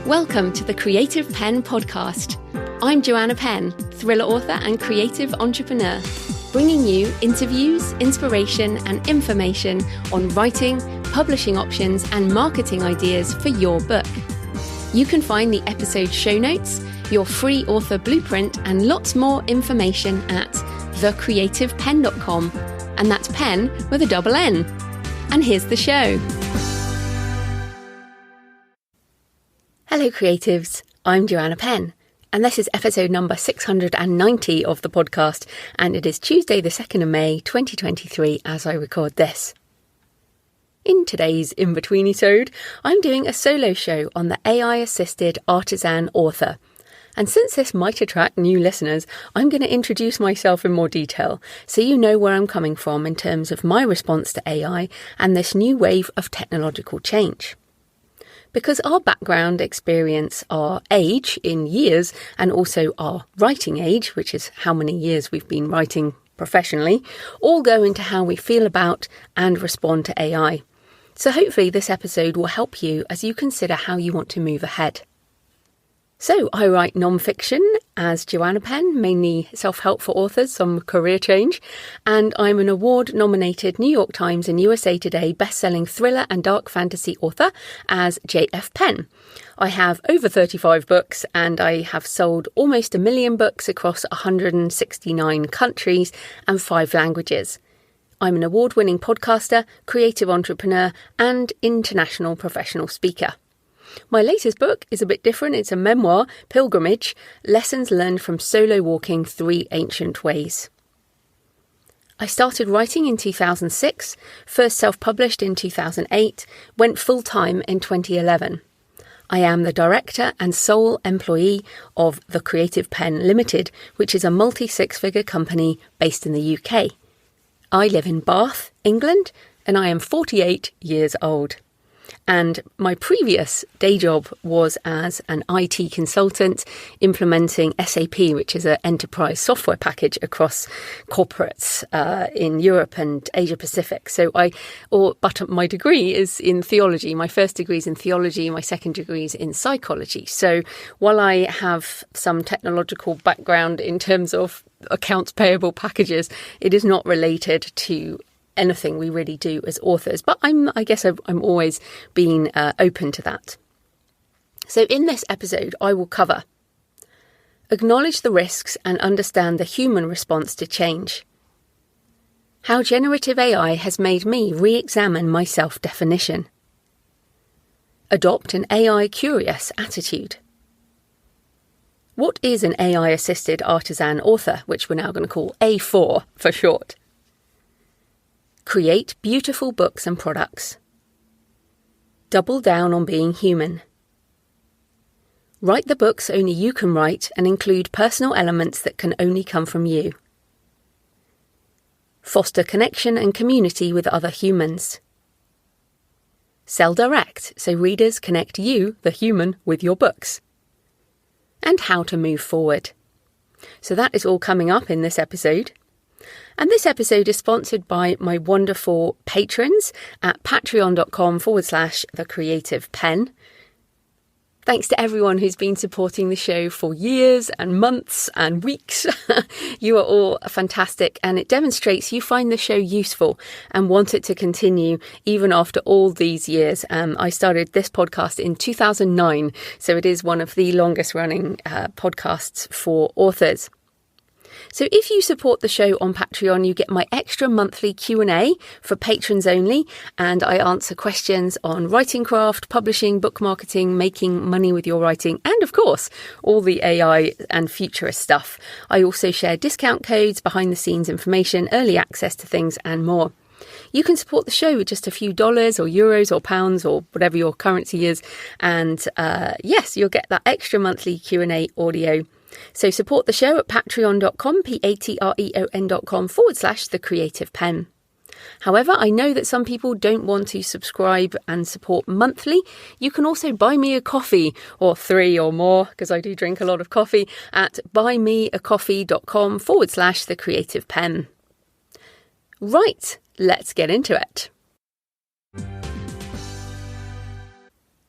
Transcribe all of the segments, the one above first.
Welcome to the Creative Penn podcast. I'm Joanna Penn, thriller author and creative entrepreneur, bringing you interviews, inspiration, and information on writing, publishing options, and marketing ideas for your book. You can find the episode show notes, your free author blueprint, and lots more information at thecreativepenn.com. And that's pen with a double N. And here's the show. Hello creatives, I'm Joanna Penn, and this is episode number 690 of the podcast, and it is Tuesday the 2nd of May 2023 as I record this. In today's in-between-isode, I'm doing a solo show on the AI-Assisted Artisan Author. And since this might attract new listeners, I'm going to introduce myself in more detail so you know where I'm coming from in terms of my response to AI and this new wave of technological change. Because our background, experience, our age in years, and also our writing age, which is how many years we've been writing professionally, all go into how we feel about and respond to AI. So hopefully this episode will help you as you consider how you want to move ahead. So I write non-fiction as Joanna Penn, mainly self-help for authors, some career change, and I'm an award-nominated New York Times and USA Today best-selling thriller and dark fantasy author as J.F. Penn. I have over 35 books and I have sold almost 1 million books across 169 countries and 5 languages. I'm an award-winning podcaster, creative entrepreneur, and international professional speaker. My latest book is a bit different. It's a memoir, Pilgrimage, Lessons Learned from Solo Walking 3 Ancient Ways. I started writing in 2006, first self-published in 2008, went full-time in 2011. I am the director and sole employee of The Creative Penn Limited, which is a multi-six-figure company based in the UK. I live in Bath, England, and I am 48 years old. And my previous day job was as an IT consultant implementing SAP, which is an enterprise software package across corporates in Europe and Asia Pacific. But my degree is in theology. My first degree is in theology. My second degree is in psychology. So while I have some technological background in terms of accounts payable packages, it is not related to anything we really do as authors, but I guess I'm always being open to that. So in this episode, I will cover acknowledge the risks and understand the human response to change, how generative AI has made me re-examine my self-definition, adopt an AI-curious attitude. What is an AI-assisted artisan author, which we're now going to call A4 for short? Create beautiful books and products. Double down on being human. Write the books only you can write and include personal elements that can only come from you. Foster connection and community with other humans. Sell direct so readers connect you, the human, with your books. And how to move forward. So that is all coming up in this episode. And this episode is sponsored by my wonderful patrons at patreon.com/thecreativepenn. Thanks to everyone who's been supporting the show for years and months and weeks. You are all fantastic, and it demonstrates you find the show useful and want it to continue even after all these years. I started this podcast in 2009, so it is one of the longest running podcasts for authors. So if you support the show on Patreon, you get my extra monthly Q&A for patrons only, and I answer questions on writing craft, publishing, book marketing, making money with your writing, and of course, all the AI and futurist stuff. I also share discount codes, behind the scenes information, early access to things, and more. You can support the show with just a few dollars or euros or pounds or whatever your currency is. And yes, you'll get that extra monthly Q&A audio. So support the show at patreon.com, patreon.com/thecreativepenn. However, I know that some people don't want to subscribe and support monthly. You can also buy me a coffee, or 3 or more, because I do drink a lot of coffee, at buymeacoffee.com/thecreativepenn. Right, let's get into it.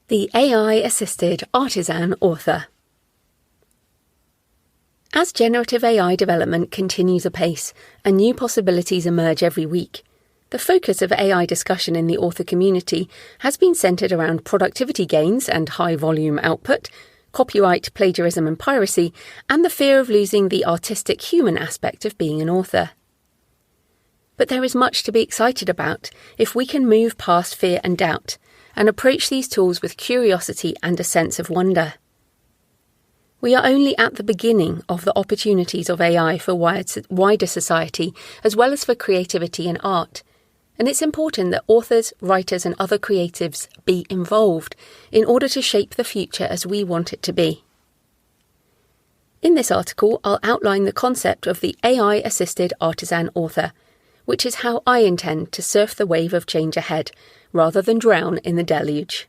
The AI-Assisted Artisan Author. As generative AI development continues apace and new possibilities emerge every week, the focus of AI discussion in the author community has been centred around productivity gains and high-volume output, copyright, plagiarism and piracy, and the fear of losing the artistic human aspect of being an author. But there is much to be excited about if we can move past fear and doubt and approach these tools with curiosity and a sense of wonder. We are only at the beginning of the opportunities of AI for wider society, as well as for creativity and art, and it's important that authors, writers and other creatives be involved in order to shape the future as we want it to be. In this article, I'll outline the concept of the AI-Assisted Artisan Author, which is how I intend to surf the wave of change ahead, rather than drown in the deluge.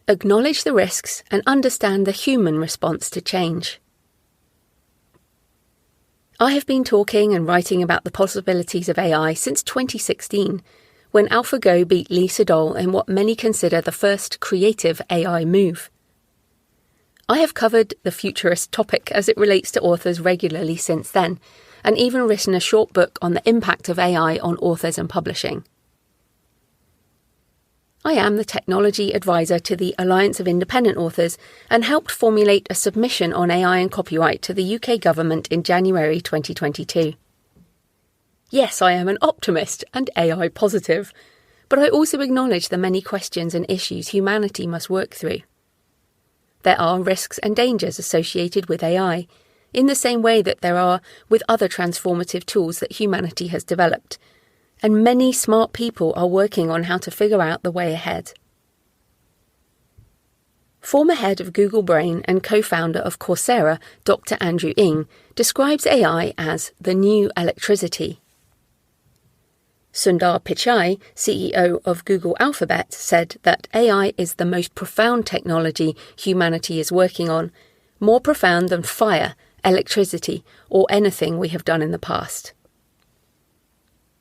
Acknowledge the risks and understand the human response to change. I have been talking and writing about the possibilities of AI since 2016, when AlphaGo beat Lee Sedol in what many consider the first creative AI move. I have covered the futurist topic as it relates to authors regularly since then, and even written a short book on the impact of AI on authors and publishing. I am the technology advisor to the Alliance of Independent Authors and helped formulate a submission on AI and copyright to the UK government in January 2022. Yes, I am an optimist and AI positive, but I also acknowledge the many questions and issues humanity must work through. There are risks and dangers associated with AI, in the same way that there are with other transformative tools that humanity has developed, and many smart people are working on how to figure out the way ahead. Former head of Google Brain and co-founder of Coursera, Dr. Andrew Ng, describes AI as the new electricity. Sundar Pichai, CEO of Google Alphabet, said that AI is the most profound technology humanity is working on, more profound than fire, electricity, or anything we have done in the past.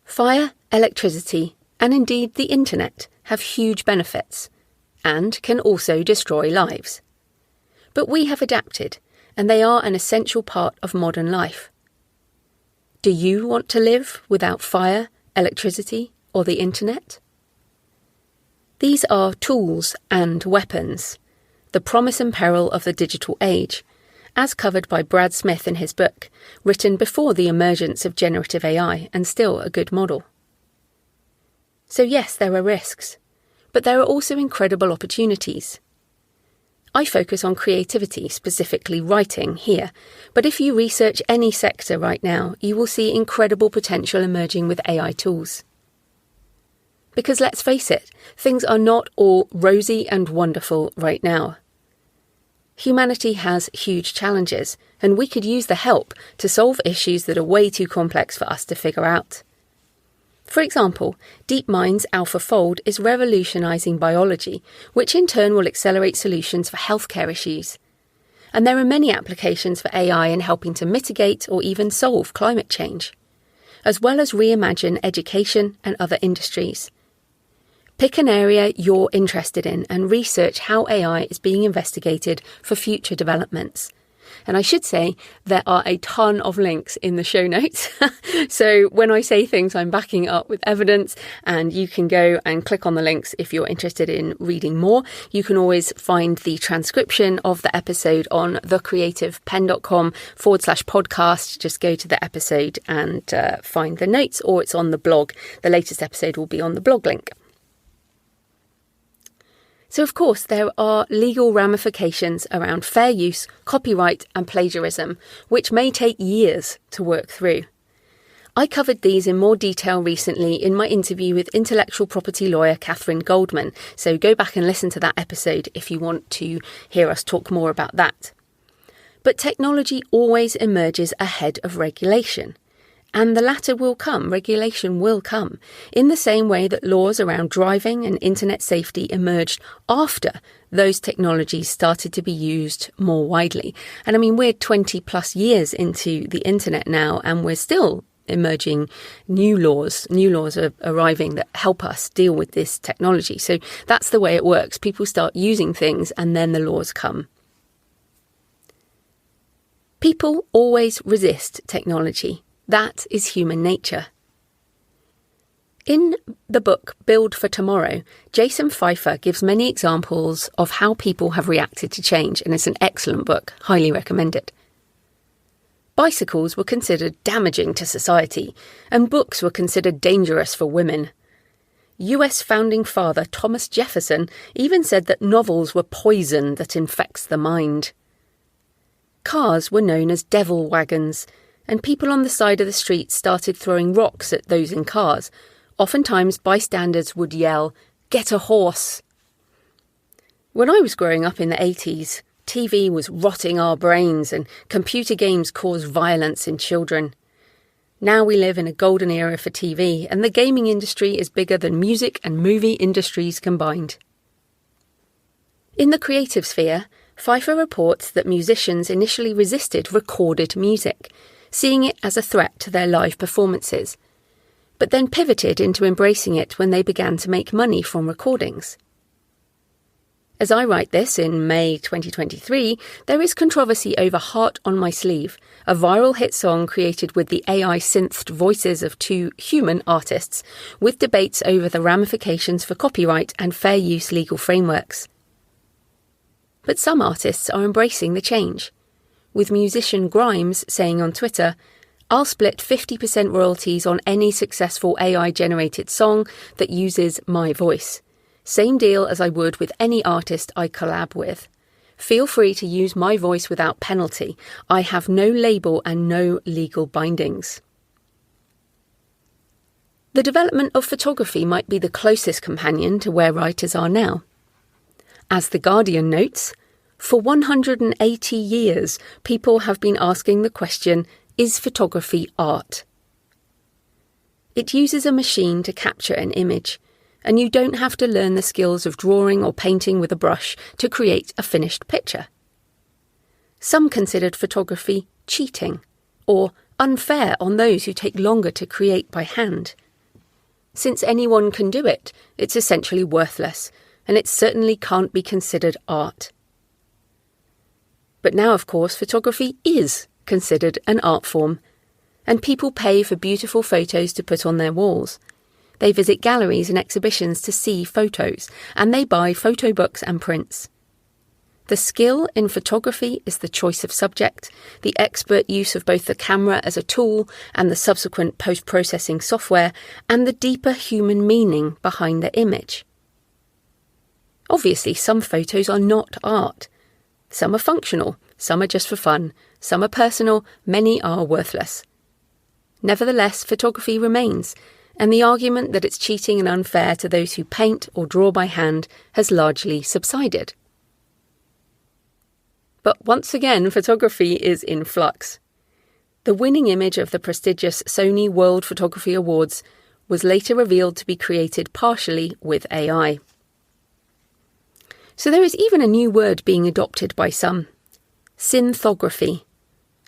Fire, electricity, and indeed the internet have huge benefits, and can also destroy lives. But we have adapted, and they are an essential part of modern life. Do you want to live without fire, electricity, or the internet? These are tools and weapons, the promise and peril of the digital age, as covered by Brad Smith in his book, written before the emergence of generative AI and still a good model. So yes, there are risks, but there are also incredible opportunities. I focus on creativity, specifically writing, here, but if you research any sector right now, you will see incredible potential emerging with AI tools. Because let's face it, things are not all rosy and wonderful right now. Humanity has huge challenges, and we could use the help to solve issues that are way too complex for us to figure out. For example, DeepMind's AlphaFold is revolutionising biology, which in turn will accelerate solutions for healthcare issues. And there are many applications for AI in helping to mitigate or even solve climate change, as well as reimagine education and other industries. Pick an area you're interested in and research how AI is being investigated for future developments. And I should say there are a ton of links in the show notes. So when I say things, I'm backing it up with evidence, and you can go and click on the links if you're interested in reading more. You can always find the transcription of the episode on thecreativepenn.com/podcast. Just go to the episode and find the notes, or it's on the blog. The latest episode will be on the blog link. So, of course, there are legal ramifications around fair use, copyright and plagiarism, which may take years to work through. I covered these in more detail recently in my interview with intellectual property lawyer Catherine Goldman, so go back and listen to that episode if you want to hear us talk more about that. But technology always emerges ahead of regulation. And the latter will come, regulation will come, in the same way that laws around driving and internet safety emerged after those technologies started to be used more widely. And I mean, we're 20 plus years into the internet now, and we're still emerging new laws. New laws are arriving that help us deal with this technology. So that's the way it works. People start using things and then the laws come. People always resist technology. That is human nature. In the book Build for Tomorrow, Jason Feifer gives many examples of how people have reacted to change, and it's an excellent book. Highly recommend it. Bicycles were considered damaging to society, and books were considered dangerous for women. US founding father Thomas Jefferson even said that novels were poison that infects the mind. Cars were known as devil wagons, and people on the side of the street started throwing rocks at those in cars. Oftentimes, bystanders would yell, "Get a horse!" When I was growing up in the 80s, TV was rotting our brains and computer games caused violence in children. Now we live in a golden era for TV, and the gaming industry is bigger than music and movie industries combined. In the creative sphere, Pfeiffer reports that musicians initially resisted recorded music, seeing it as a threat to their live performances, but then pivoted into embracing it when they began to make money from recordings. As I write this in May 2023, there is controversy over Heart on My Sleeve, a viral hit song created with the AI-synthed voices of two human artists, with debates over the ramifications for copyright and fair use legal frameworks. But some artists are embracing the change, with musician Grimes saying on Twitter, "I'll split 50% royalties on any successful AI-generated song that uses my voice. Same deal as I would with any artist I collab with. Feel free to use my voice without penalty. I have no label and no legal bindings." The development of photography might be the closest companion to where writers are now. As The Guardian notes, for 180 years, people have been asking the question, is photography art? It uses a machine to capture an image, and you don't have to learn the skills of drawing or painting with a brush to create a finished picture. Some considered photography cheating, or unfair on those who take longer to create by hand. Since anyone can do it, it's essentially worthless, and it certainly can't be considered art. But now, of course, photography is considered an art form, and people pay for beautiful photos to put on their walls. They visit galleries and exhibitions to see photos, and they buy photo books and prints. The skill in photography is the choice of subject, the expert use of both the camera as a tool and the subsequent post-processing software, and the deeper human meaning behind the image. Obviously, some photos are not art. Some are functional, some are just for fun, some are personal, many are worthless. Nevertheless, photography remains, and the argument that it's cheating and unfair to those who paint or draw by hand has largely subsided. But once again, photography is in flux. The winning image of the prestigious Sony World Photography Awards was later revealed to be created partially with AI. So there is even a new word being adopted by some: synthography,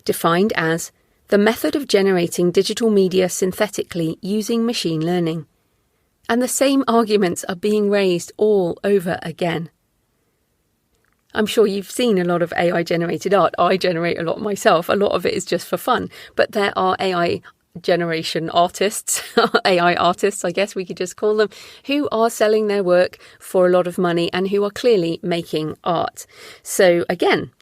defined as the method of generating digital media synthetically using machine learning. And the same arguments are being raised all over again. I'm sure you've seen a lot of AI-generated art. I generate a lot myself. A lot of it is just for fun. But there are AI generation artists, AI artists, I guess we could just call them, who are selling their work for a lot of money and who are clearly making art. So again,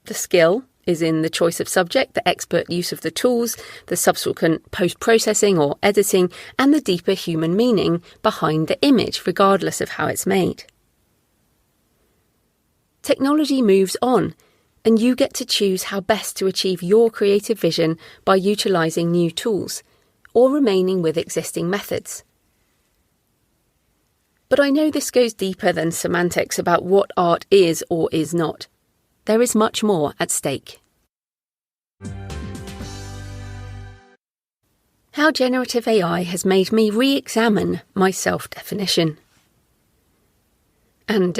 the skill is in the choice of subject, the expert use of the tools, the subsequent post-processing or editing, and the deeper human meaning behind the image, regardless of how it's made. Technology moves on, and you get to choose how best to achieve your creative vision by utilising new tools, or remaining with existing methods. But I know this goes deeper than semantics about what art is or is not. There is much more at stake. How generative AI has made me re-examine my self-definition. And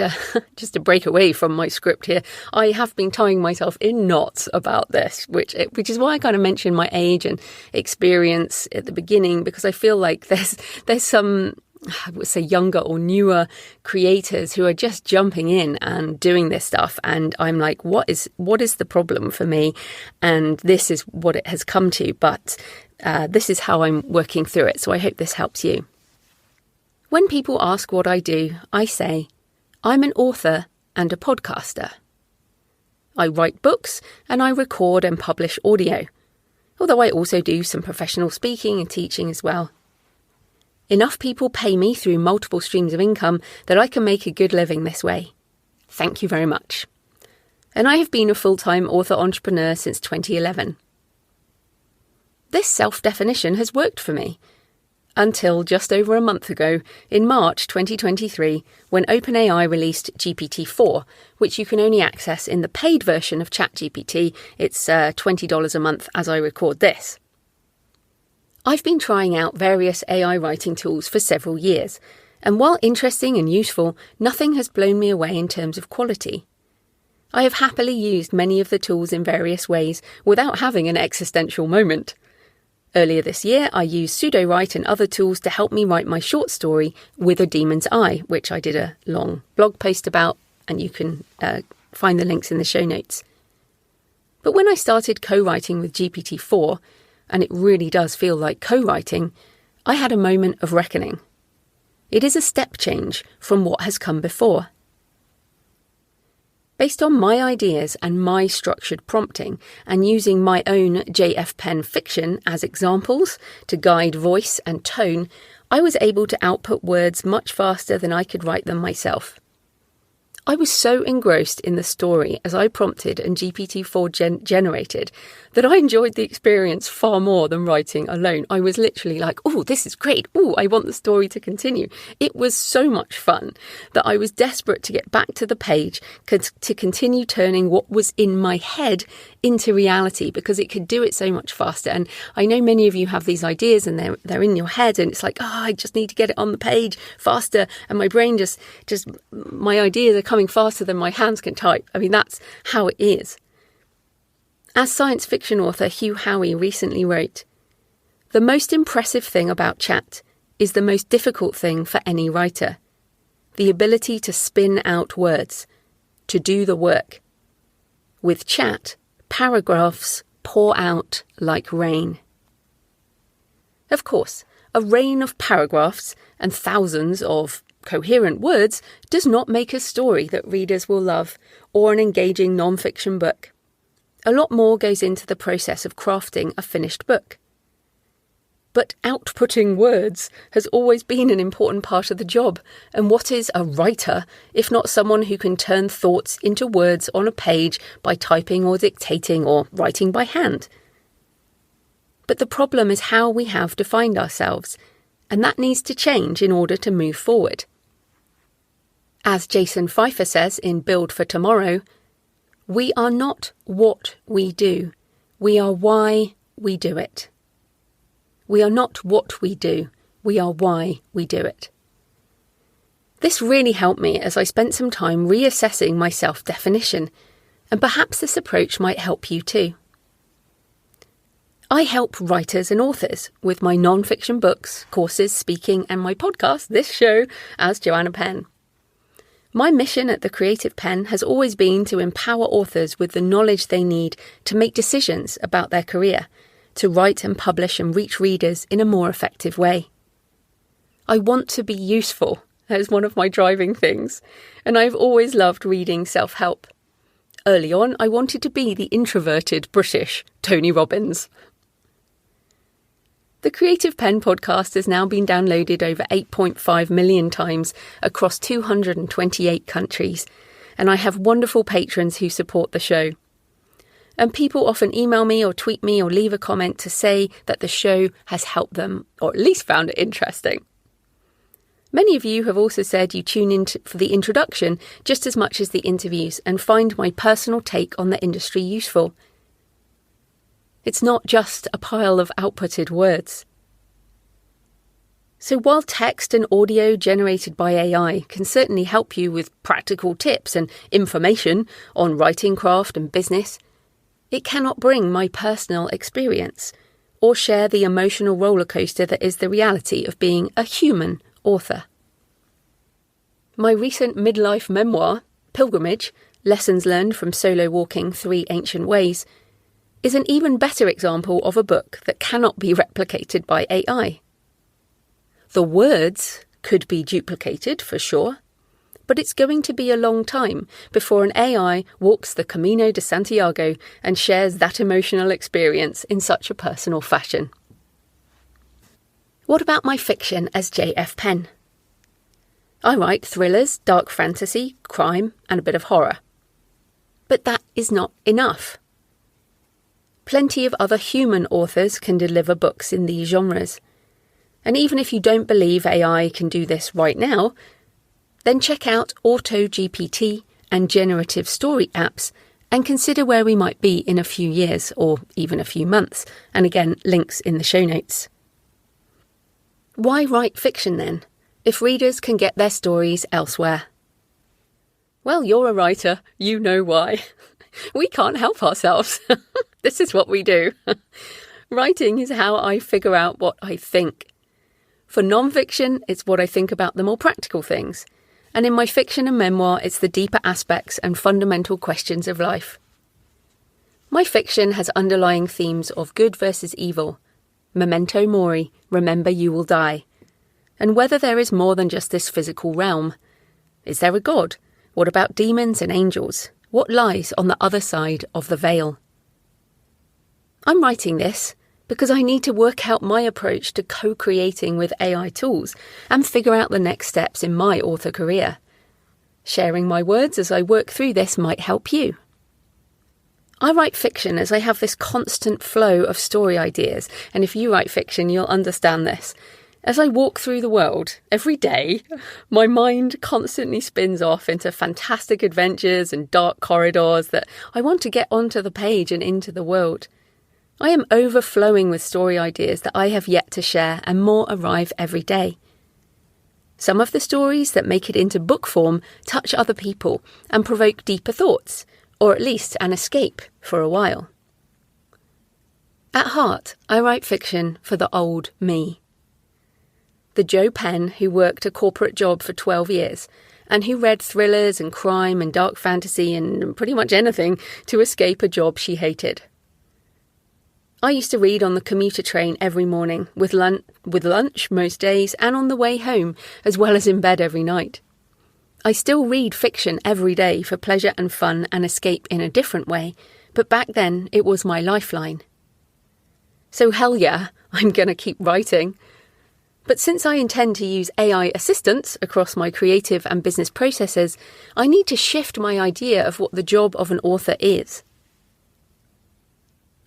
just to break away from my script here, I have been tying myself in knots about this, which is why I kind of mentioned my age and experience at the beginning, because I feel like there's some, I would say, younger or newer creators who are just jumping in and doing this stuff. And I'm like, what is the problem for me? And this is what it has come to. But this is how I'm working through it. So I hope this helps you. When people ask what I do, I say, I'm an author and a podcaster. I write books and I record and publish audio, although I also do some professional speaking and teaching as well. Enough people pay me through multiple streams of income that I can make a good living this way. Thank you very much. And I have been a full-time author entrepreneur since 2011. This self-definition has worked for me. Until just over a month ago, in March 2023, when OpenAI released GPT-4, which you can only access in the paid version of ChatGPT. It's $20 a month as I record this. I've been trying out various AI writing tools for several years, and while interesting and useful, nothing has blown me away in terms of quality. I have happily used many of the tools in various ways without having an existential moment. Earlier this year, I used Pseudo-Write and other tools to help me write my short story, With a Demon's Eye, which I did a long blog post about, and you can find the links in the show notes. But when I started co-writing with GPT-4, and it really does feel like co-writing, I had a moment of reckoning. It is a step change from what has come before. Based on my ideas and my structured prompting, and using my own J.F. Penn fiction as examples to guide voice and tone, I was able to output words much faster than I could write them myself. I was so engrossed in the story as I prompted and GPT-4 generated that I enjoyed the experience far more than writing alone. I was literally like, oh, this is great. Oh, I want the story to continue. It was so much fun that I was desperate to get back to the page to continue turning what was in my head into reality, because it could do it so much faster. And I know many of you have these ideas and they're in your head and it's like, oh, I just need to get it on the page faster. And my brain just my ideas are coming faster than my hands can type. I mean, that's how it is. As science fiction author Hugh Howey recently wrote, "The most impressive thing about chat is the most difficult thing for any writer. The ability to spin out words, to do the work. With chat, paragraphs pour out like rain." Of course, a rain of paragraphs and thousands of coherent words does not make a story that readers will love or an engaging non-fiction book. A lot more goes into the process of crafting a finished book. But outputting words has always been an important part of the job, and what is a writer if not someone who can turn thoughts into words on a page by typing or dictating or writing by hand? But the problem is how we have defined ourselves, and that needs to change in order to move forward. As Jason Pfeiffer says in Build for Tomorrow, we are not what we do, we are why we do it. We are not what we do, we are why we do it. This really helped me as I spent some time reassessing my self-definition, and perhaps this approach might help you too. I help writers and authors with my non-fiction books, courses, speaking, and my podcast, this show, as Joanna Penn. My mission at The Creative Penn has always been to empower authors with the knowledge they need to make decisions about their career, to write and publish and reach readers in a more effective way. I want to be useful as one of my driving things, and I've always loved reading self-help. Early on, I wanted to be the introverted British Tony Robbins. The Creative Penn podcast has now been downloaded over 8.5 million times across 228 countries, and I have wonderful patrons who support the show. And people often email me or tweet me or leave a comment to say that the show has helped them, or at least found it interesting. Many of you have also said you tune in for the introduction just as much as the interviews and find my personal take on the industry useful. It's not just a pile of outputted words. So while text and audio generated by AI can certainly help you with practical tips and information on writing craft and business, it cannot bring my personal experience or share the emotional rollercoaster that is the reality of being a human author. My recent midlife memoir, Pilgrimage, Lessons Learned from Solo Walking 3 Ancient Ways, is an even better example of a book that cannot be replicated by AI. The words could be duplicated for sure, but it's going to be a long time before an AI walks the Camino de Santiago and shares that emotional experience in such a personal fashion. What about my fiction as J.F. Penn? I write thrillers, dark fantasy, crime, and a bit of horror. But that is not enough. Plenty of other human authors can deliver books in these genres. And even if you don't believe AI can do this right now, then check out AutoGPT and generative story apps and consider where we might be in a few years or even a few months. And again, links in the show notes. Why write fiction then, if readers can get their stories elsewhere? Well, you're a writer, you know why. We can't help ourselves. This is what we do. Writing is how I figure out what I think. For non-fiction, it's what I think about the more practical things. And in my fiction and memoir, it's the deeper aspects and fundamental questions of life. My fiction has underlying themes of good versus evil, memento mori, remember you will die, and whether there is more than just this physical realm. Is there a God? What about demons and angels? What lies on the other side of the veil? I'm writing this because I need to work out my approach to co-creating with AI tools and figure out the next steps in my author career. Sharing my words as I work through this might help you. I write fiction as I have this constant flow of story ideas, and if you write fiction, you'll understand this. As I walk through the world every day, my mind constantly spins off into fantastic adventures and dark corridors that I want to get onto the page and into the world. I am overflowing with story ideas that I have yet to share, and more arrive every day. Some of the stories that make it into book form touch other people and provoke deeper thoughts, or at least an escape for a while. At heart, I write fiction for the old me. The Jo Penn who worked a corporate job for 12 years and who read thrillers and crime and dark fantasy and pretty much anything to escape a job she hated. I used to read on the commuter train every morning, with lunch most days, and on the way home, as well as in bed every night. I still read fiction every day for pleasure and fun and escape in a different way, but back then it was my lifeline. So hell yeah, I'm going to keep writing. But since I intend to use AI assistants across my creative and business processes, I need to shift my idea of what the job of an author is.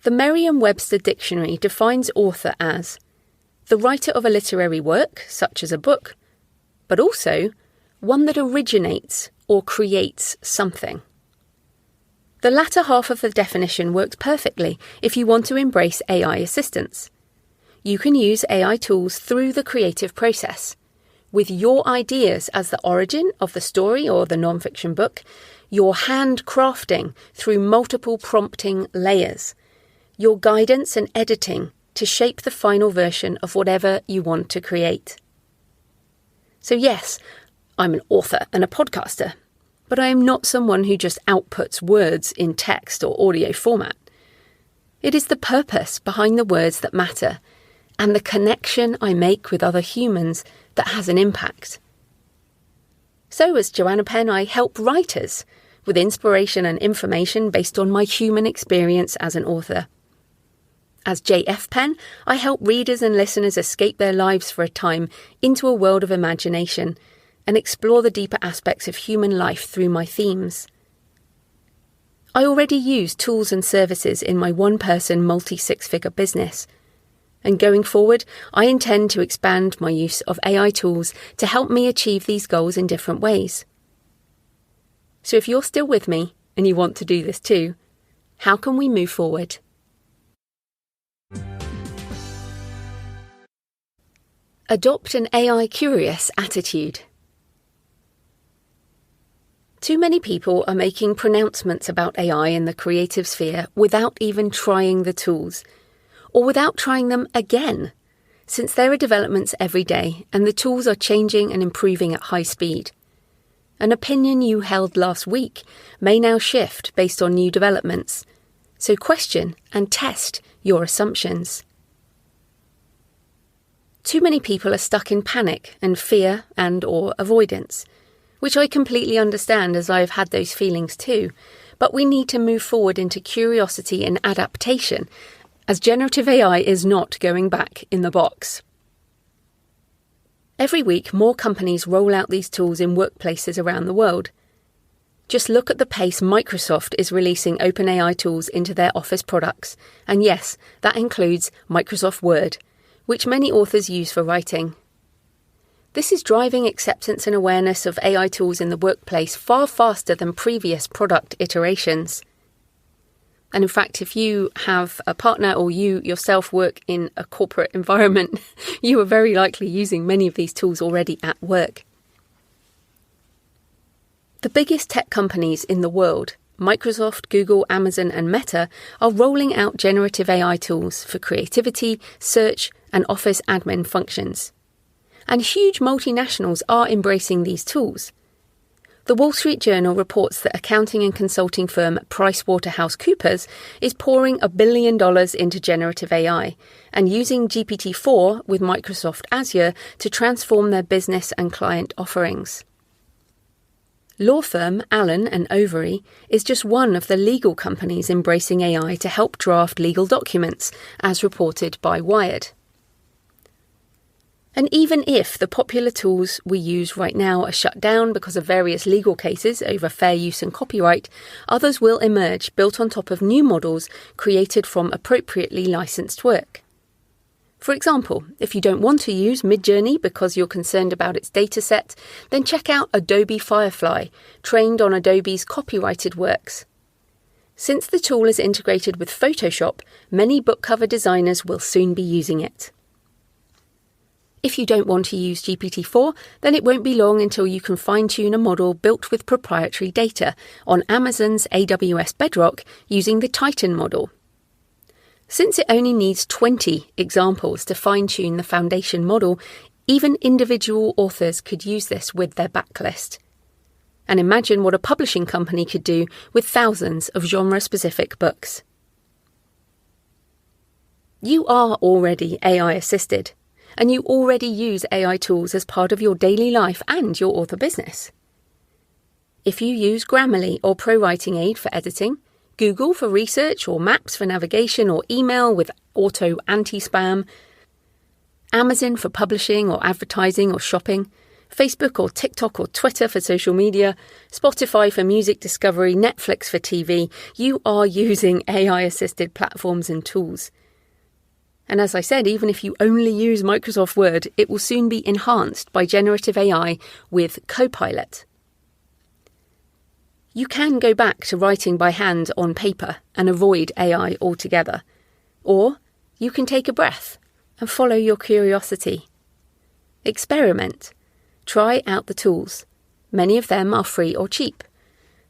The Merriam-Webster Dictionary defines author as the writer of a literary work, such as a book, but also one that originates or creates something. The latter half of the definition works perfectly if you want to embrace AI assistance. You can use AI tools through the creative process, with your ideas as the origin of the story or the non-fiction book, your hand crafting through multiple prompting layers, your guidance and editing to shape the final version of whatever you want to create. So yes, I'm an author and a podcaster, but I am not someone who just outputs words in text or audio format. It is the purpose behind the words that matter, and the connection I make with other humans that has an impact. So as Joanna Penn, I help writers with inspiration and information based on my human experience as an author. As J.F. Penn, I help readers and listeners escape their lives for a time into a world of imagination and explore the deeper aspects of human life through my themes. I already use tools and services in my one-person multi-six-figure business, and going forward, I intend to expand my use of AI tools to help me achieve these goals in different ways. So if you're still with me and you want to do this too, how can we move forward? Adopt an AI-curious attitude. Too many people are making pronouncements about AI in the creative sphere without even trying the tools, or without trying them again, since there are developments every day and the tools are changing and improving at high speed. An opinion you held last week may now shift based on new developments, so question and test your assumptions. Too many people are stuck in panic and fear and/or avoidance, which I completely understand as I've had those feelings too, but we need to move forward into curiosity and adaptation, as generative AI is not going back in the box. Every week, more companies roll out these tools in workplaces around the world. Just look at the pace Microsoft is releasing OpenAI tools into their Office products, and yes, that includes Microsoft Word, which many authors use for writing. This is driving acceptance and awareness of AI tools in the workplace far faster than previous product iterations. And in fact, if you have a partner or you yourself work in a corporate environment, you are very likely using many of these tools already at work. The biggest tech companies in the world, Microsoft, Google, Amazon, and Meta, are rolling out generative AI tools for creativity, search, and office admin functions. And huge multinationals are embracing these tools. The Wall Street Journal reports that accounting and consulting firm PricewaterhouseCoopers is pouring $1 billion into generative AI and using GPT-4 with Microsoft Azure to transform their business and client offerings. Law firm Allen & Overy is just one of the legal companies embracing AI to help draft legal documents, as reported by Wired. And even if the popular tools we use right now are shut down because of various legal cases over fair use and copyright, others will emerge built on top of new models created from appropriately licensed work. For example, if you don't want to use Midjourney because you're concerned about its dataset, then check out Adobe Firefly, trained on Adobe's copyrighted works. Since the tool is integrated with Photoshop, many book cover designers will soon be using it. If you don't want to use GPT-4, then it won't be long until you can fine-tune a model built with proprietary data on Amazon's AWS Bedrock using the Titan model. Since it only needs 20 examples to fine-tune the foundation model, even individual authors could use this with their backlist. And imagine what a publishing company could do with thousands of genre-specific books. You are already AI-assisted, and you already use AI tools as part of your daily life and your author business. If you use Grammarly or ProWriting Aid for editing, Google for research or Maps for navigation or email with auto anti-spam, Amazon for publishing or advertising or shopping, Facebook or TikTok or Twitter for social media, Spotify for music discovery, Netflix for TV, you are using AI-assisted platforms and tools. And as I said, even if you only use Microsoft Word, it will soon be enhanced by generative AI with Copilot. You can go back to writing by hand on paper and avoid AI altogether. Or you can take a breath and follow your curiosity. Experiment. Try out the tools. Many of them are free or cheap.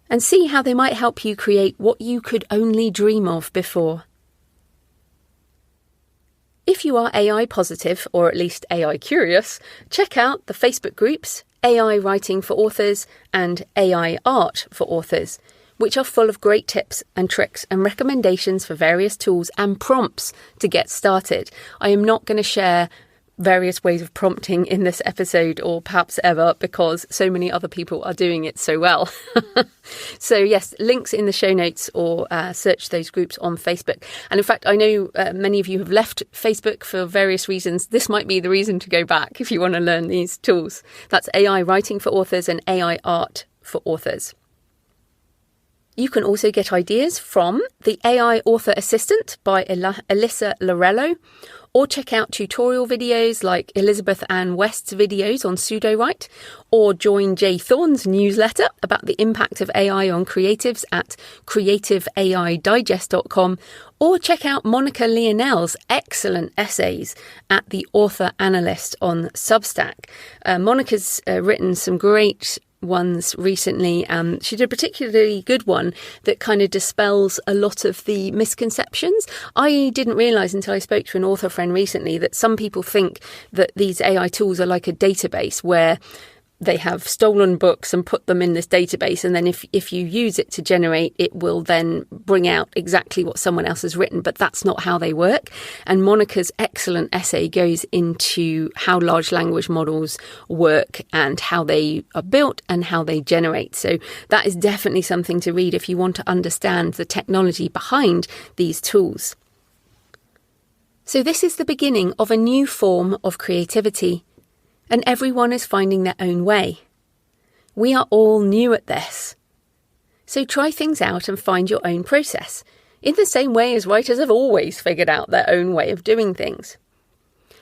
And see how they might help you create what you could only dream of before. If you are AI positive, or at least AI curious, check out the Facebook groups AI Writing for Authors and AI Art for Authors, which are full of great tips and tricks and recommendations for various tools and prompts to get started. I am not going to share various ways of prompting in this episode, or perhaps ever, because so many other people are doing it so well. So yes, links in the show notes, or search those groups on Facebook. And in fact, I know many of you have left Facebook for various reasons. This might be the reason to go back if you want to learn these tools. That's AI Writing for Authors and AI Art for Authors. You can also get ideas from the AI Author Assistant by Alyssa Lorello, or check out tutorial videos like Elizabeth Ann West's videos on pseudo-write, or join Jay Thorne's newsletter about the impact of AI on creatives at creativeaidigest.com, or check out Monica Leonel's excellent essays at The Author Analyst on Substack. Monica's written some great ones recently. She did a particularly good one that kind of dispels a lot of the misconceptions. I didn't realise until I spoke to an author friend recently that some people think that these AI tools are like a database where they have stolen books and put them in this database, and then if you use it to generate, it will then bring out exactly what someone else has written, but that's not how they work. And Monica's excellent essay goes into how large language models work and how they are built and how they generate. So that is definitely something to read if you want to understand the technology behind these tools. So this is the beginning of a new form of creativity, and everyone is finding their own way. We are all new at this. So try things out and find your own process, in the same way as writers have always figured out their own way of doing things.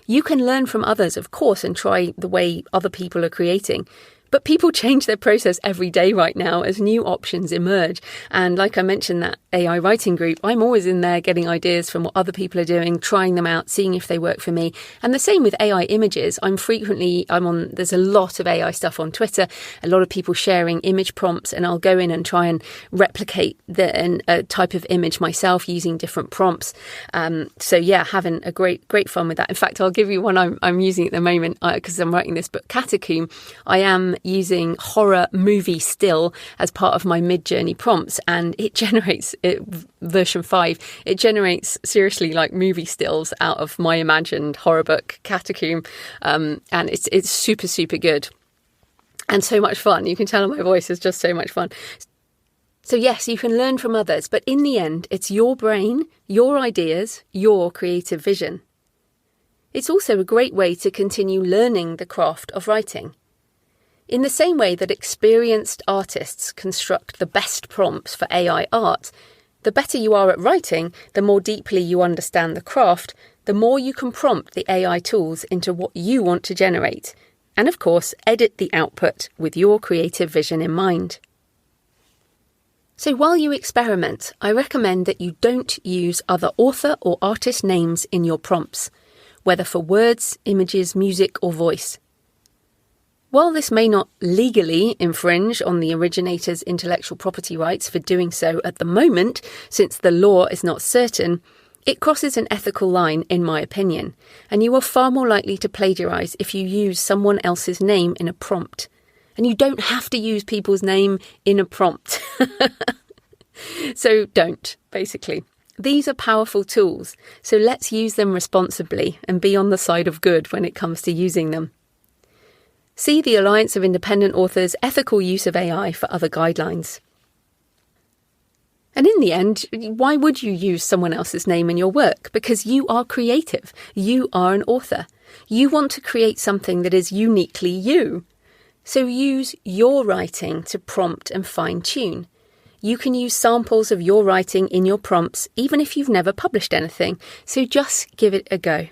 You can learn from others, of course, and try the way other people are creating. But people change their process every day right now as new options emerge. And like I mentioned, that AI writing group, I'm always in there getting ideas from what other people are doing, trying them out, seeing if they work for me. And the same with AI images. There's a lot of AI stuff on Twitter, a lot of people sharing image prompts, and I'll go in and try and replicate a type of image myself using different prompts. So yeah, having a great fun with that. In fact, I'll give you one I'm using at the moment because I'm writing this book, Catacomb. I am using horror movie still as part of my mid-journey prompts, and it generates version 5. It generates seriously like movie stills out of my imagined horror book Catacomb, and it's super good and so much fun. You can tell my voice is just so much fun. So yes, you can learn from others, but in the end, it's your brain, your ideas, your creative vision. It's also a great way to continue learning the craft of writing. In the same way that experienced artists construct the best prompts for AI art, the better you are at writing, the more deeply you understand the craft, the more you can prompt the AI tools into what you want to generate, and of course, edit the output with your creative vision in mind. So while you experiment, I recommend that you don't use other author or artist names in your prompts, whether for words, images, music, or voice. While this may not legally infringe on the originator's intellectual property rights for doing so at the moment, since the law is not certain, it crosses an ethical line, in my opinion, and you are far more likely to plagiarise if you use someone else's name in a prompt. And you don't have to use people's name in a prompt. So don't, basically. These are powerful tools, so let's use them responsibly and be on the side of good when it comes to using them. See the Alliance of Independent Authors' ethical use of AI for other guidelines. And in the end, why would you use someone else's name in your work? Because you are creative. You are an author. You want to create something that is uniquely you. So use your writing to prompt and fine-tune. You can use samples of your writing in your prompts, even if you've never published anything. So just give it a go.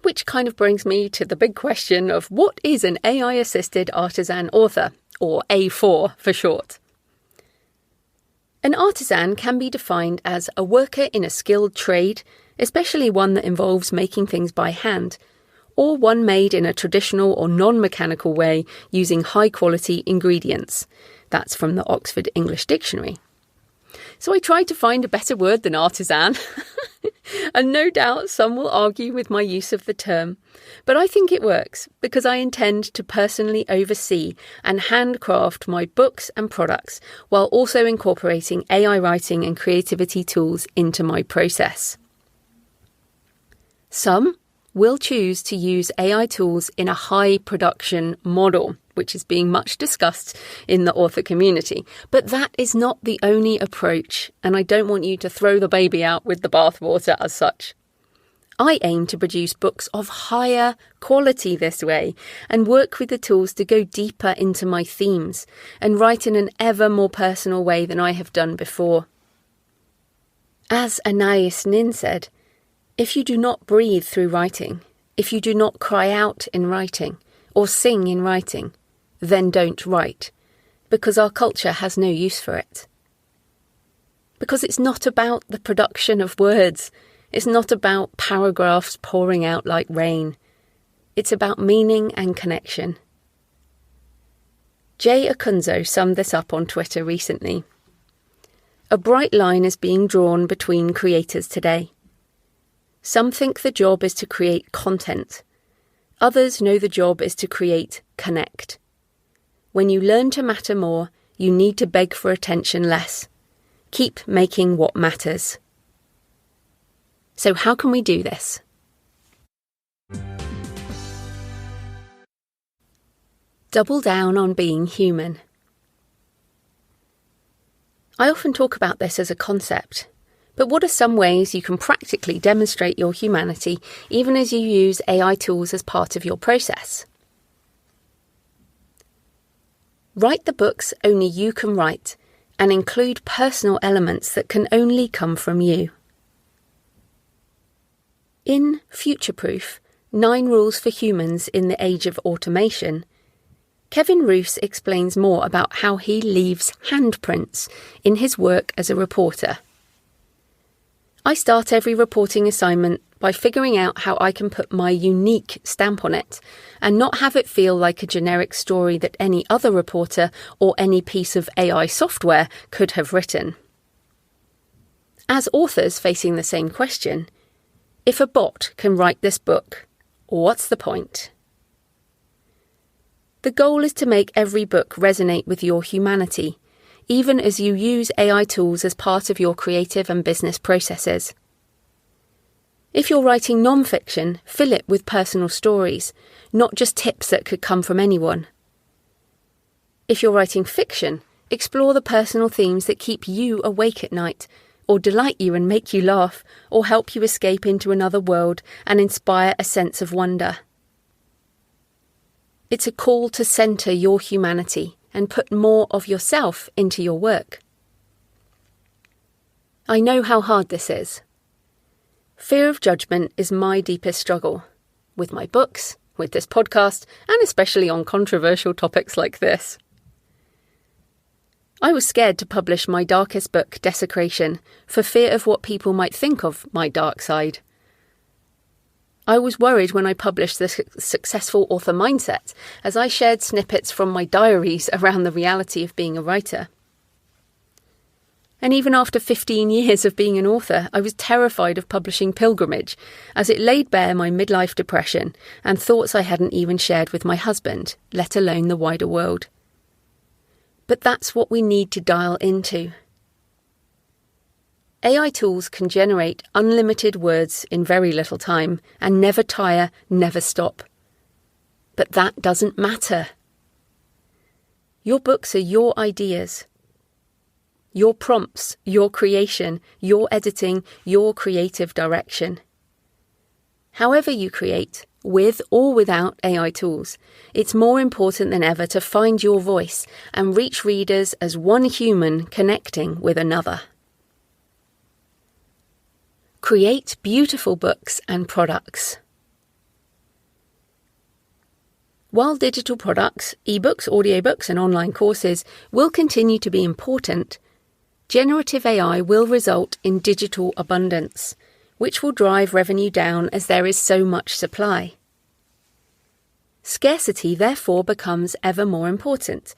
Which kind of brings me to the big question of what is an AI-assisted artisan author, or A4 for short? An artisan can be defined as a worker in a skilled trade, especially one that involves making things by hand, or one made in a traditional or non-mechanical way using high-quality ingredients. That's from the Oxford English Dictionary. So I tried to find a better word than artisan, and no doubt some will argue with my use of the term, but I think it works because I intend to personally oversee and handcraft my books and products while also incorporating AI writing and creativity tools into my process. Some will choose to use AI tools in a high production model, which is being much discussed in the author community. But that is not the only approach, and I don't want you to throw the baby out with the bathwater as such. I aim to produce books of higher quality this way and work with the tools to go deeper into my themes and write in an ever more personal way than I have done before. As Anais Nin said, if you do not breathe through writing, if you do not cry out in writing or sing in writing, then don't write, because our culture has no use for it. Because it's not about the production of words. It's not about paragraphs pouring out like rain. It's about meaning and connection. Jay Akunzo summed this up on Twitter recently. A bright line is being drawn between creators today. Some think the job is to create content. Others know the job is to create connect. When you learn to matter more, you need to beg for attention less. Keep making what matters. So how can we do this? Double down on being human. I often talk about this as a concept, but what are some ways you can practically demonstrate your humanity even as you use AI tools as part of your process? Write the books only you can write and include personal elements that can only come from you. In Future-Proof, 9 Rules for Humans in the Age of Automation, Kevin Roos explains more about how he leaves handprints in his work as a reporter. I start every reporting assignment by figuring out how I can put my unique stamp on it and not have it feel like a generic story that any other reporter or any piece of AI software could have written. As authors facing the same question, if a bot can write this book, what's the point? The goal is to make every book resonate with your humanity, even as you use AI tools as part of your creative and business processes. If you're writing non-fiction, fill it with personal stories, not just tips that could come from anyone. If you're writing fiction, explore the personal themes that keep you awake at night, or delight you and make you laugh, or help you escape into another world and inspire a sense of wonder. It's a call to centre your humanity and put more of yourself into your work. I know how hard this is. Fear of judgment is my deepest struggle, with my books, with this podcast, and especially on controversial topics like this. I was scared to publish my darkest book, Desecration, for fear of what people might think of my dark side. I was worried when I published the Successful Author Mindset, as I shared snippets from my diaries around the reality of being a writer. And even after 15 years of being an author, I was terrified of publishing Pilgrimage, as it laid bare my midlife depression and thoughts I hadn't even shared with my husband, let alone the wider world. But that's what we need to dial into. AI tools can generate unlimited words in very little time and never tire, never stop. But that doesn't matter. Your books are your ideas, your prompts, your creation, your editing, your creative direction. However you create, with or without AI tools, it's more important than ever to find your voice and reach readers as one human connecting with another. Create beautiful books and products. While digital products, ebooks, audiobooks, and online courses will continue to be important, generative AI will result in digital abundance, which will drive revenue down as there is so much supply. Scarcity therefore becomes ever more important,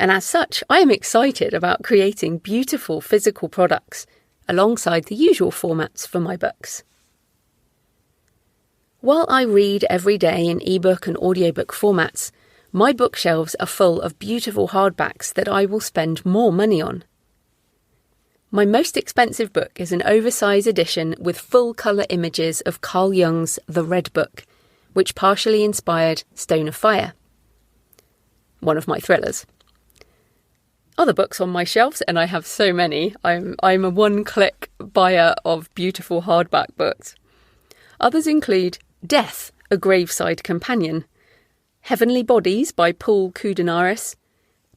and as such I am excited about creating beautiful physical products alongside the usual formats for my books. While I read every day in ebook and audiobook formats, my bookshelves are full of beautiful hardbacks that I will spend more money on. My most expensive book is an oversized edition with full-colour images of Carl Jung's The Red Book, which partially inspired Stone of Fire, one of my thrillers. Other books on my shelves, and I have so many, I'm a one-click buyer of beautiful hardback books. Others include Death, a Graveside Companion, Heavenly Bodies by Paul Koudenaris,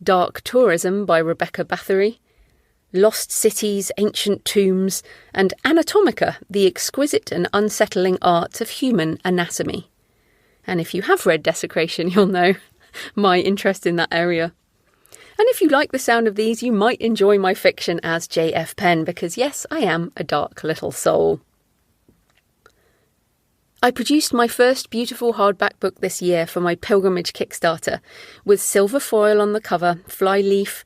Dark Tourism by Rebecca Bathory, Lost Cities, Ancient Tombs, and Anatomica, the Exquisite and Unsettling Art of Human Anatomy. And if you have read Desecration, you'll know my interest in that area. And if you like the sound of these, you might enjoy my fiction as J.F. Penn, because yes, I am a dark little soul. I produced my first beautiful hardback book this year for my Pilgrimage Kickstarter, with silver foil on the cover, fly-leaf,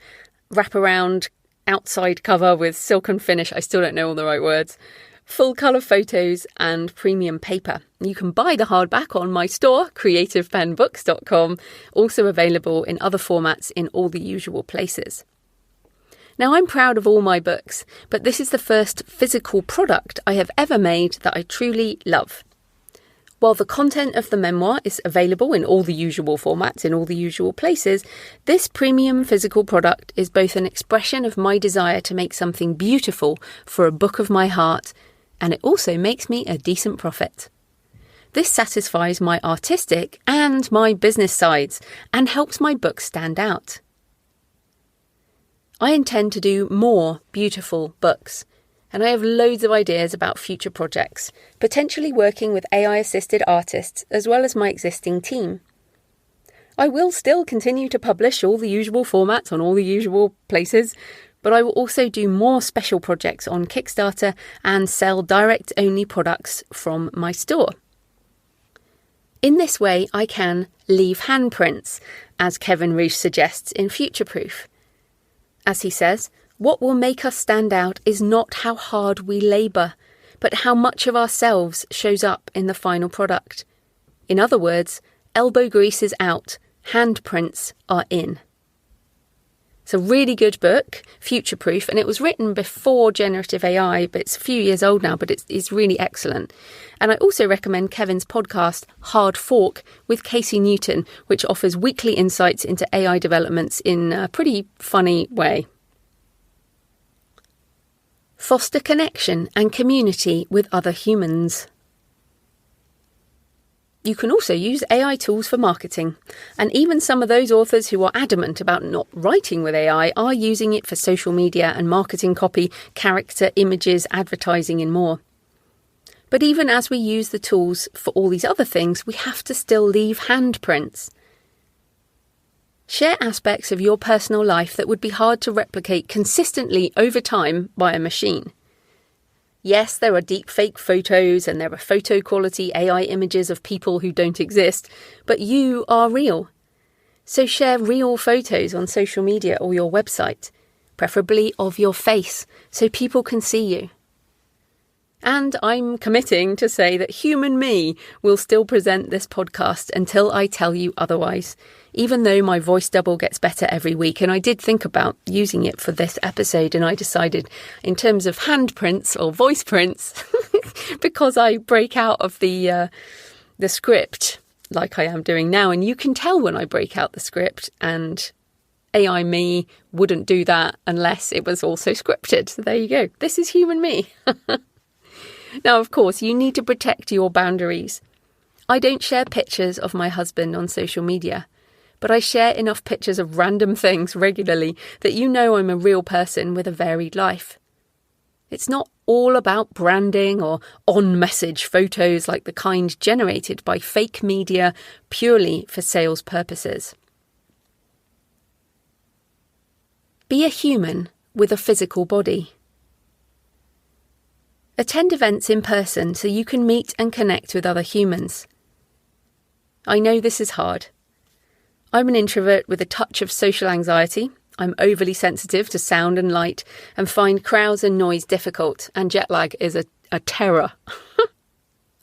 wraparound, outside cover with silken finish, I still don't know all the right words, full colour photos and premium paper. You can buy the hardback on my store, creativepenbooks.com, also available in other formats in all the usual places. Now, I'm proud of all my books, but this is the first physical product I have ever made that I truly love. While the content of the memoir is available in all the usual formats, in all the usual places, this premium physical product is both an expression of my desire to make something beautiful for a book of my heart, and it also makes me a decent profit. This satisfies my artistic and my business sides, and helps my book stand out. I intend to do more beautiful books. And I have loads of ideas about future projects, potentially working with AI-assisted artists as well as my existing team. I will still continue to publish all the usual formats on all the usual places, but I will also do more special projects on Kickstarter and sell direct-only products from my store. In this way, I can leave handprints, as Kevin Roos suggests in Future Proof. As he says, what will make us stand out is not how hard we labour, but how much of ourselves shows up in the final product. In other words, elbow grease is out, handprints are in. It's a really good book, Future Proof, and it was written before generative AI, but it's a few years old now, but it's really excellent. And I also recommend Kevin's podcast, Hard Fork, with Casey Newton, which offers weekly insights into AI developments in a pretty funny way. Foster connection and community with other humans. You can also use AI tools for marketing, and even some of those authors who are adamant about not writing with AI are using it for social media and marketing copy, character, images, advertising and more. But even as we use the tools for all these other things, we have to still leave handprints. Share aspects of your personal life that would be hard to replicate consistently over time by a machine. Yes, there are deepfake photos and there are photo quality AI images of people who don't exist, but you are real. So share real photos on social media or your website, preferably of your face, so people can see you. And I'm committing to say that human me will still present this podcast until I tell you otherwise, even though my voice double gets better every week. And I did think about using it for this episode, and I decided in terms of handprints or voice prints, because I break out of the script like I am doing now, and you can tell when I break out the script, and AI me wouldn't do that unless it was also scripted. So there you go. This is human me. Now, of course, you need to protect your boundaries. I don't share pictures of my husband on social media, but I share enough pictures of random things regularly that you know I'm a real person with a varied life. It's not all about branding or on-message photos like the kind generated by fake media purely for sales purposes. Be a human with a physical body. Attend events in person so you can meet and connect with other humans. I know this is hard. I'm an introvert with a touch of social anxiety. I'm overly sensitive to sound and light and find crowds and noise difficult, and jet lag is a terror.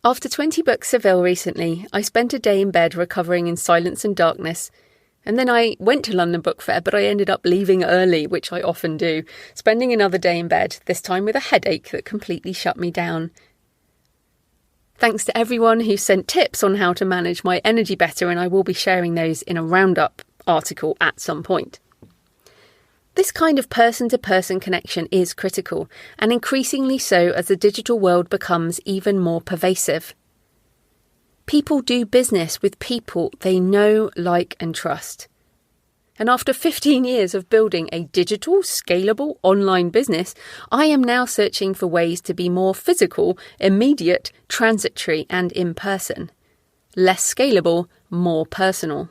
After 20 books Seville recently, I spent a day in bed recovering in silence and darkness. And then I went to London Book Fair, but I ended up leaving early, which I often do, spending another day in bed, this time with a headache that completely shut me down. Thanks to everyone who sent tips on how to manage my energy better, and I will be sharing those in a roundup article at some point. This kind of person-to-person connection is critical, and increasingly so as the digital world becomes even more pervasive. People do business with people they know, like, and trust. And after 15 years of building a digital, scalable online business, I am now searching for ways to be more physical, immediate, transitory, and in-person. Less scalable, more personal.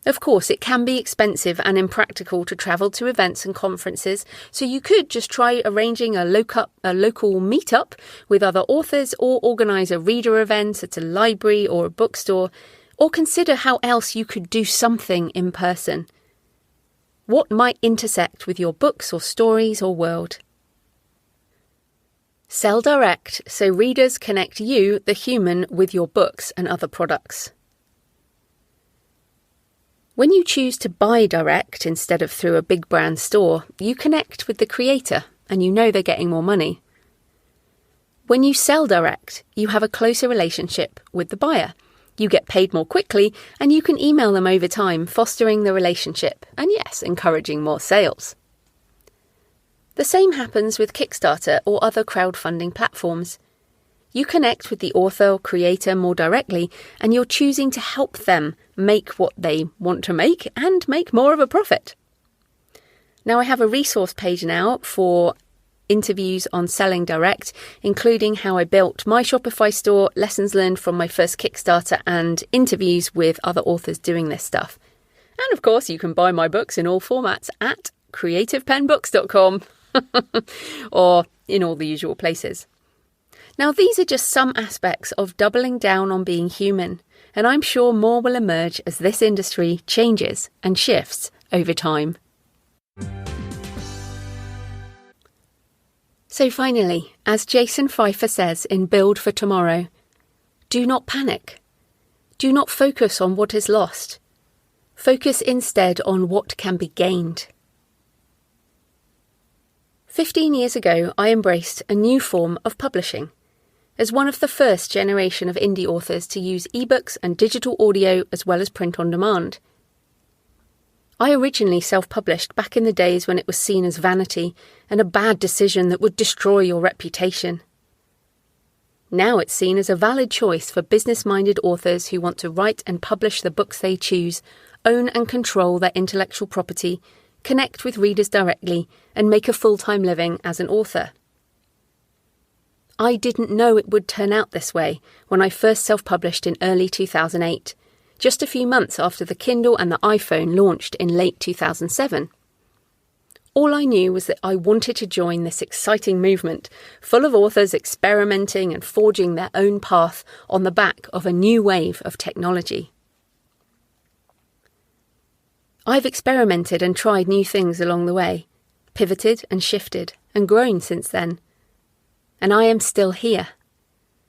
Of course, it can be expensive and impractical to travel to events and conferences, so you could just try arranging a local meetup with other authors, or organise a reader event at a library or a bookstore, or consider how else you could do something in person. What might intersect with your books or stories or world? Sell direct so readers connect you, the human, with your books and other products. When you choose to buy direct instead of through a big brand store, you connect with the creator and you know they're getting more money. When you sell direct, you have a closer relationship with the buyer. You get paid more quickly and you can email them over time, fostering the relationship and, yes, encouraging more sales. The same happens with Kickstarter or other crowdfunding platforms. You connect with the author or creator more directly, and you're choosing to help them make what they want to make and make more of a profit. Now, I have a resource page now for interviews on selling direct, including how I built my Shopify store, lessons learned from my first Kickstarter, and interviews with other authors doing this stuff. And of course, you can buy my books in all formats at creativepenbooks.com or in all the usual places. Now, these are just some aspects of doubling down on being human, and I'm sure more will emerge as this industry changes and shifts over time. So finally, as Jason Pfeiffer says in Build for Tomorrow, do not panic. Do not focus on what is lost. Focus instead on what can be gained. 15 years ago, I embraced a new form of publishing. As one of the first generation of indie authors to use ebooks and digital audio as well as print on demand. I originally self-published back in the days when it was seen as vanity and a bad decision that would destroy your reputation. Now it's seen as a valid choice for business-minded authors who want to write and publish the books they choose, own and control their intellectual property, connect with readers directly, and make a full-time living as an author. I didn't know it would turn out this way when I first self-published in early 2008, just a few months after the Kindle and the iPhone launched in late 2007. All I knew was that I wanted to join this exciting movement, full of authors experimenting and forging their own path on the back of a new wave of technology. I've experimented and tried new things along the way, pivoted and shifted and grown since then. And I am still here,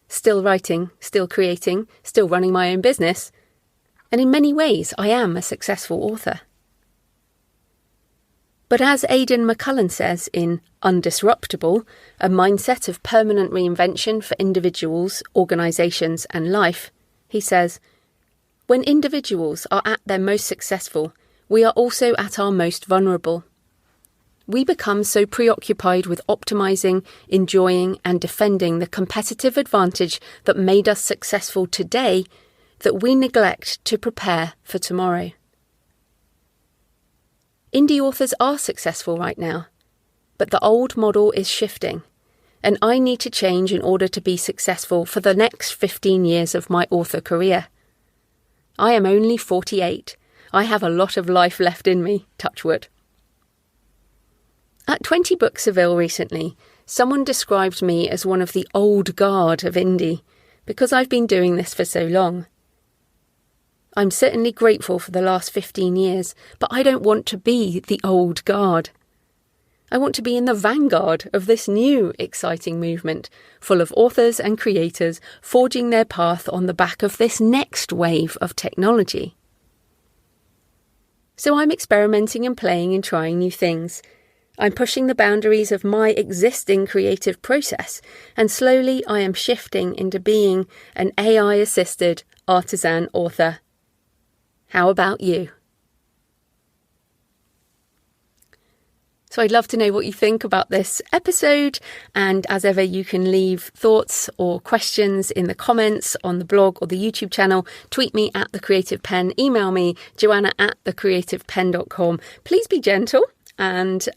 still writing, still creating, still running my own business, and in many ways I am a successful author. But as Aidan McCullen says in Undisruptable, a mindset of permanent reinvention for individuals, organisations and life, he says, when individuals are at their most successful, we are also at our most vulnerable. We become so preoccupied with optimising, enjoying and defending the competitive advantage that made us successful today that we neglect to prepare for tomorrow. Indie authors are successful right now, but the old model is shifting, and I need to change in order to be successful for the next 15 years of my author career. I am only 48. I have a lot of life left in me, touch wood. At 20 Book Seville recently, someone described me as one of the old guard of indie, because I've been doing this for so long. I'm certainly grateful for the last 15 years, but I don't want to be the old guard. I want to be in the vanguard of this new, exciting movement, full of authors and creators forging their path on the back of this next wave of technology. So I'm experimenting and playing and trying new things. I'm pushing the boundaries of my existing creative process, and slowly I am shifting into being an AI-assisted artisan author. How about you? So I'd love to know what you think about this episode. And as ever, you can leave thoughts or questions in the comments on the blog or the YouTube channel. Tweet me at The Creative Penn. Email me, joanna@thecreativepenn.com. Please be gentle. And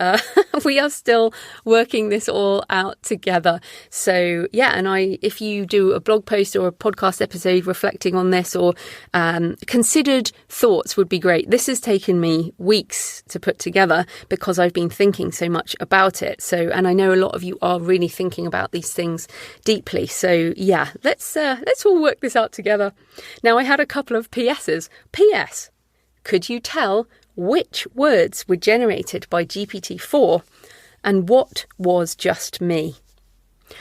we are still working this all out together. So yeah, and if you do a blog post or a podcast episode reflecting on this, or considered thoughts would be great. This has taken me weeks to put together because I've been thinking so much about it. So, and I know a lot of you are really thinking about these things deeply. So yeah, let's all work this out together. Now, I had a couple of PSs. PS, could you tell which words were generated by GPT-4 and what was just me?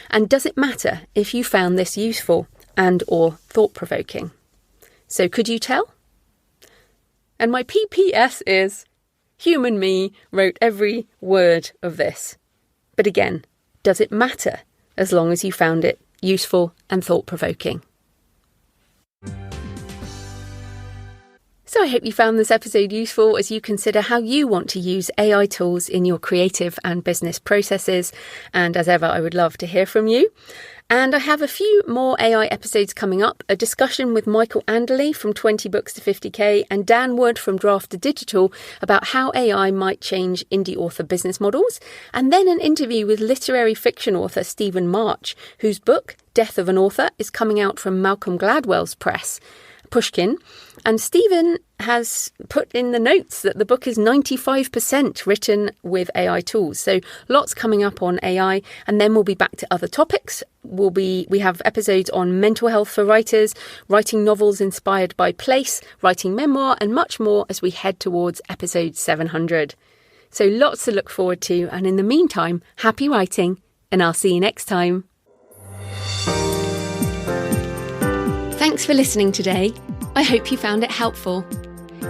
And does it matter if you found this useful and or thought-provoking? So could you tell? And my PPS is, human me wrote every word of this. But again, does it matter as long as you found it useful and thought-provoking? So I hope you found this episode useful as you consider how you want to use AI tools in your creative and business processes. And as ever, I would love to hear from you. And I have a few more AI episodes coming up, a discussion with Michael Anderley from 20 Books to 50K and Dan Wood from Draft to Digital about how AI might change indie author business models, and then an interview with literary fiction author Stephen March, whose book, Death of an Author, is coming out from Malcolm Gladwell's press, Pushkin. And Stephen has put in the notes that the book is 95% written with AI tools. So lots coming up on AI, and then we'll be back to other topics. We have episodes on mental health for writers, writing novels inspired by place, writing memoir, and much more as we head towards episode 700. So lots to look forward to. And in the meantime, happy writing, and I'll see you next time. Thanks for listening today. I hope you found it helpful.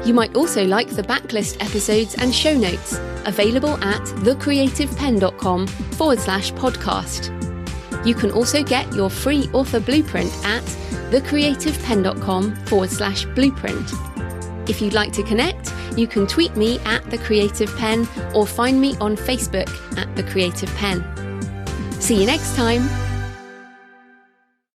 You might also like the backlist episodes and show notes available at thecreativepenn.com/podcast. You can also get your free author blueprint at thecreativepenn.com/blueprint. If you'd like to connect, you can tweet me at The Creative Penn or find me on Facebook at The Creative Penn. See you next time.